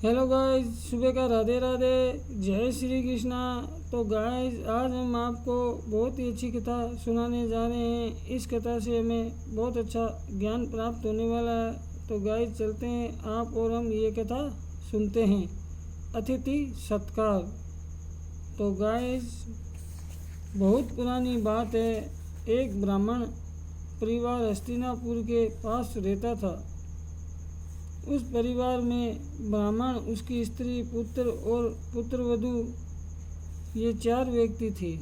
Hello guys, सुबह का राधे राधे, जय श्री कृष्णा। तो गाइस, आज हम आपको बहुत ही अच्छी कथा सुनाने जा रहे हैं। इस कथा से हमें बहुत अच्छा ज्ञान प्राप्त होने वाला है। तो गाइस, चलते हैं, आप और हम ये कथा सुनते हैं। अतिथि सत्कार। तो गाइस, बहुत पुरानी बात है। एक ब्राह्मण परिवार हस्तिनापुर के पास रहता था। उस परिवार में ब्राह्मण, उसकी स्त्री, पुत्र और पुत्रवधू, ये 4 व्यक्ति थे।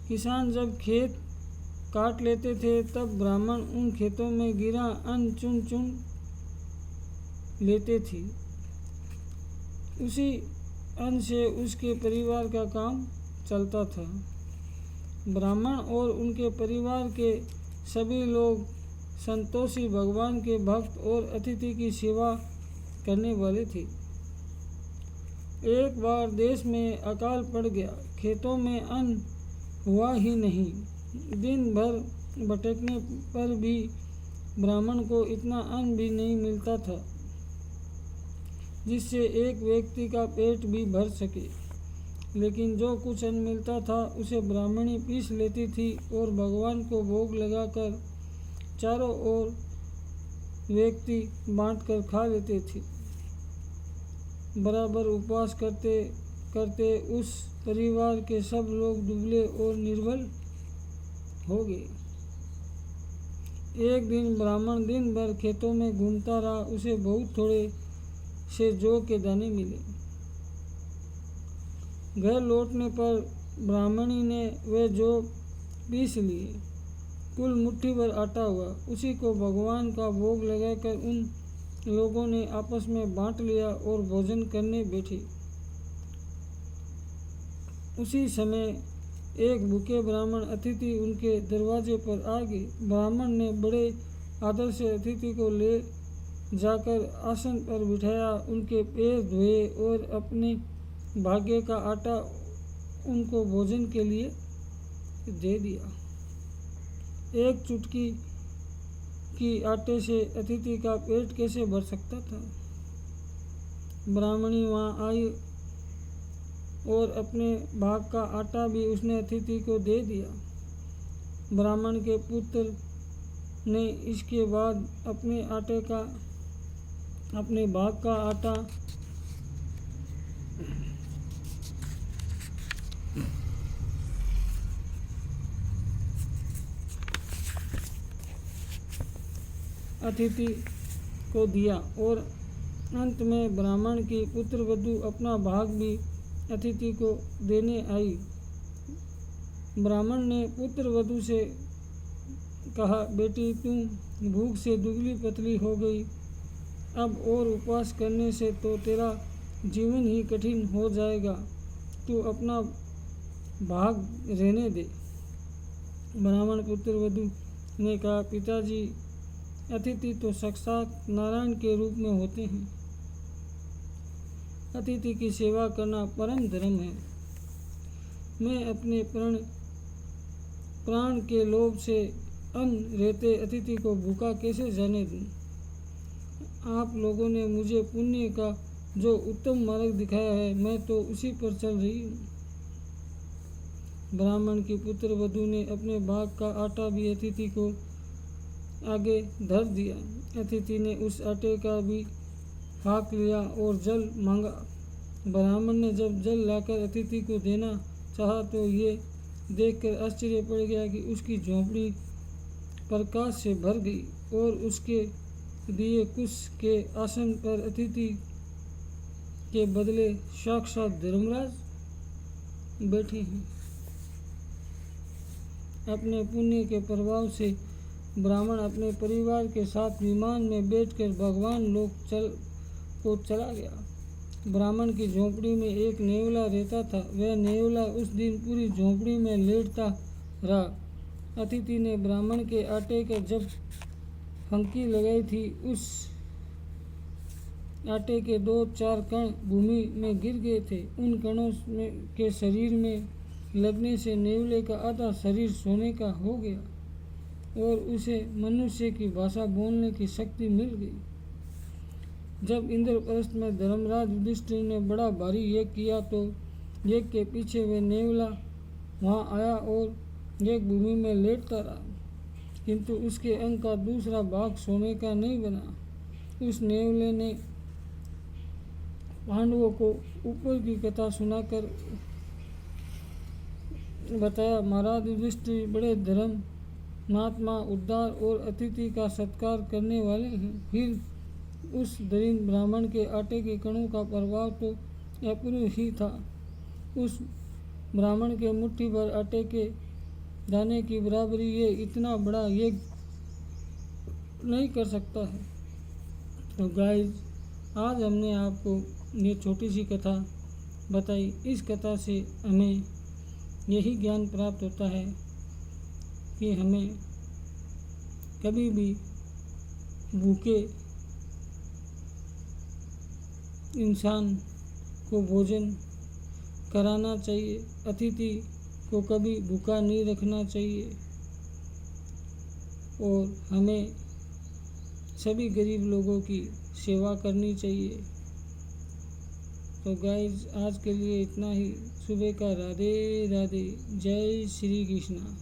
किसान जब खेत काट लेते थे तब ब्राह्मण उन खेतों में गिरा अन्न चुन चुन लेते थे। उसी अन्न से उसके परिवार का काम चलता था। ब्राह्मण और उनके परिवार के सभी लोग संतोषी, भगवान के भक्त और अतिथि की सेवा करने वाले थे। एक बार देश में अकाल पड़ गया। खेतों में अन्न हुआ ही नहीं। दिन भर भटकने पर भी ब्राह्मण को इतना अन्न भी नहीं मिलता था जिससे एक व्यक्ति का पेट भी भर सके। लेकिन जो कुछ अन्न मिलता था उसे ब्राह्मणी पीस लेती थी और भगवान को भोग लगाकर चारों ओर व्यक्ति बांटकर खा लेते थे। बराबर उपवास करते करते उस परिवार के सब लोग दुबले और निर्बल हो गए। एक दिन ब्राह्मण दिन भर खेतों में घूमता रहा। उसे बहुत थोड़े से जौ के दाने मिले। घर लौटने पर ब्राह्मणी ने वे जौ पीस लिए। कुल मुट्ठी भर आटा हुआ। उसी को भगवान का भोग लगाकर उन लोगों ने आपस में बांट लिया और भोजन करने बैठे। उसी समय एक भूखे ब्राह्मण अतिथि उनके दरवाजे पर आ गए। ब्राह्मण ने बड़े आदर से अतिथि को ले जाकर आसन पर बिठाया, उनके पैर धोए और अपने भाग्य का आटा उनको भोजन के लिए दे दिया। एक चुटकी की आटे से अतिथि का पेट कैसे भर सकता था। ब्राह्मणी वहाँ आई और अपने भाग का आटा भी उसने अतिथि को दे दिया। ब्राह्मण के पुत्र ने इसके बाद अपने भाग का आटा अतिथि को दिया और अंत में ब्राह्मण की पुत्रवधू अपना भाग भी अतिथि को देने आई। ब्राह्मण ने पुत्रवधू से कहा, बेटी, तुम भूख से दुबली पतली हो गई। अब और उपवास करने से तो तेरा जीवन ही कठिन हो जाएगा। तू अपना भाग रहने दे। ब्राह्मण पुत्रवधू ने कहा, पिताजी, अतिथि तो साक्षात नारायण के रूप में होते हैं। अतिथि की सेवा करना परम धर्म है। मैं अपने प्राण के लोभ से अन्न रहते अतिथि को भूखा कैसे जाने दूं। आप लोगों ने मुझे पुण्य का जो उत्तम मार्ग दिखाया है, मैं तो उसी पर चल रही हूँ। ब्राह्मण की पुत्रवधू ने अपने भाग का आटा भी अतिथि को आगे धर दिया। अतिथि ने उस आटे का भी हाँक लिया और जल मांगा। ब्राह्मण ने जब जल लाकर अतिथि को देना चाहा तो ये देखकर आश्चर्य पड़ गया कि उसकी झोंपड़ी प्रकाश से भर गई और उसके दिए कुश के आसन पर अतिथि के बदले साक्षात धर्मराज बैठे हैं। अपने पुण्य के प्रभाव से ब्राह्मण अपने परिवार के साथ विमान में बैठकर भगवान लोक को चला गया। ब्राह्मण की झोंपड़ी में एक नेवला रहता था। वह नेवला उस दिन पूरी झोंपड़ी में लेटता रहा। अतिथि ने ब्राह्मण के आटे का जब फंकी लगाई थी, उस आटे के 2-4 कण भूमि में गिर गए थे। उन कणों के शरीर में लगने से नेवले का आधा शरीर सोने का हो गया और उसे मनुष्य की भाषा बोलने की शक्ति मिल गई। जब इंद्रप्रस्थ में धर्मराज युधिष्ठिर ने बड़ा भारी यज्ञ किया तो यज्ञ के पीछे वे नेवला वहाँ आया और यज्ञ भूमि में लेटता रहा, किंतु उसके अंग का दूसरा भाग सोने का नहीं बना। उस नेवले ने पांडवों को ऊपर की कथा सुनाकर बताया, महाराज युधिष्ठिर बड़े धर्म महात्मा, उद्धार और अतिथि का सत्कार करने वाले हैं। फिर उस दरिद्र ब्राह्मण के आटे के कणों का प्रभाव तो अपूर्व ही था। उस ब्राह्मण के मुट्ठी भर आटे के दाने की बराबरी ये इतना बड़ा यज्ञ नहीं कर सकता है। तो गाइस, आज हमने आपको ये छोटी सी कथा बताई। इस कथा से हमें यही ज्ञान प्राप्त होता है कि हमें कभी भी भूखे इंसान को भोजन कराना चाहिए, अतिथि को कभी भूखा नहीं रखना चाहिए और हमें सभी गरीब लोगों की सेवा करनी चाहिए। तो गाइस, आज के लिए इतना ही। सुबह का राधे राधे। जय श्री कृष्णा।